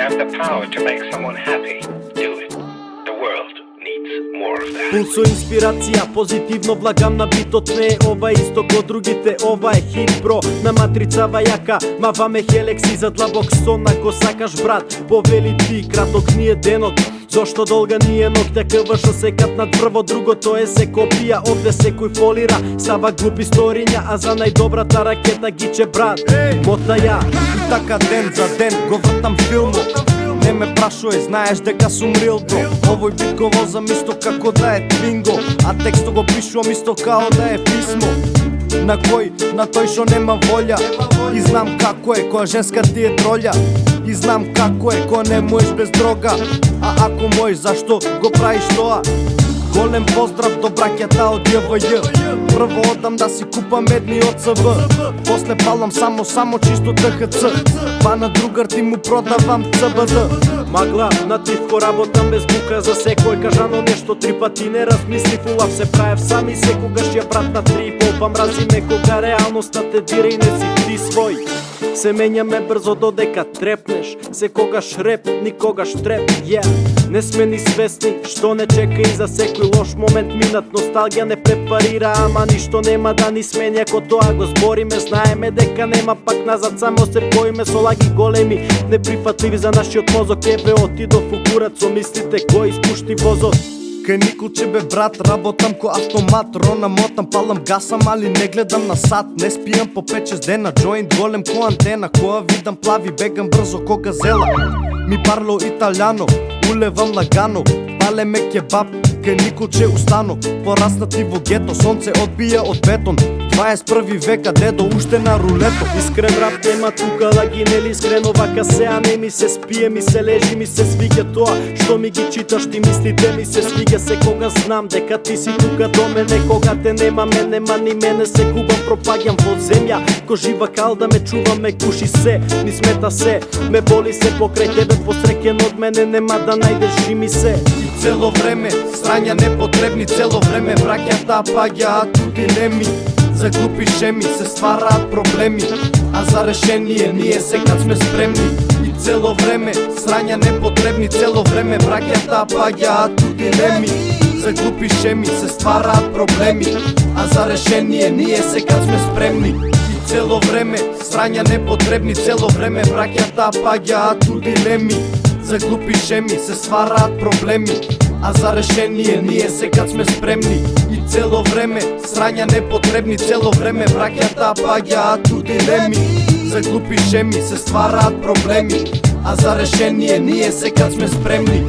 have the power to make someone happy, do it. The world needs more of that. Пулсо инспирација, позитивно влагам на битот. Не е ова исто ко другите, ова е хит бро. На матрицава јака, маваме хелекси за длабок сон. Ако сакаш брат, повели ти, краток ни е денот. Зошто долга ни е ноќта, КВШ се катнат прво, другото е се копија. Овде секој фолира, става глупи сториња, а за најдобрата ракета гиче брат. Мота ја, И така ден за ден го вртам филмот. Не ме прашувај, знаеш дека сум рил бро. Овој бит го возам исто како да е твинго, а текстот го пишувам исто као да е писмо. На кој? На тој што нема волја. И знам како е која женска ти е тролја. И знам како е која не можеш без дрога. А ако можеш, зашто го правиш тоа? Голем поздрав до браќата од ЈВЈ. Прво одам да си купам едни од СВ. После палам само чисто ТХЦ. Па на другар ти му продавам ЦБД. магла, на тивко работам без бука. За секој кажано нешто три пати не размислив. Улав се праев сам и секогаш ја брат на 3,5. Па мразиме кога реалноста те дира и не си ти свој. Се менјаме брзо додека трепнеш. Секогаш реп, никогаш треп, Не сме ни свесни што не чека и за секој лош момент минат. Носталгија не препарира, ама ништо нема да ни смени. Ако тоа го збориме, знаеме дека нема пак назад. Само се боиме со лаги големи, неприфатливи за нашиот мозок. Еве отидов у курац со мислите кој испушти возот. Кај Николче бе брат, работам ко автомат. Рона мотам, палам гасам, али не гледам на сат. Не спијам по 5-6 дена, джоинт голем ко антена. Која видам плави, бегам брзо ко газела. Ми парло италјано, улевам лагано. Палеме кебаб, кај Николче устано. Пораснати во гето, сонце одбија од бетон. 21 века, дедо уште на рулето. Искрен рап нема тука, лагинели искрено вака се. А не ми се спие, ми се лежи, ми се свиѓа тоа што ми ги читаш ти мислите. Ми се свиѓа се кога знам дека ти си тука до мене. Кога те нема ни мене, се губам, пропаѓам во земја. Ко жива кал да ме чува, ме куши се, ни смета се. Ме боли се покрај тебе, посреќен од мене нема да најдеш и ми се. И цело време, срања непотребни, цело време браќата паѓаат у дилеми. За глупи шеми се ствараат проблеми, а за решение ние секад сме спремни. И цело време, срања непотребни, цело време браќата паѓаат у дилеми. За глупи шеми се ствараат проблеми, а за решение ние секад сме спремни. И цело време, срања непотребни, цело време браќата паѓаат у дилеми. За глупи шеми се ствараат проблеми, а за решение ние секад сме спремни. И цело време, срања непотребни, цело време браќата паѓаат у дилеми. За глупи шеми се ствараат проблеми, а за решение ние секад сме спремни.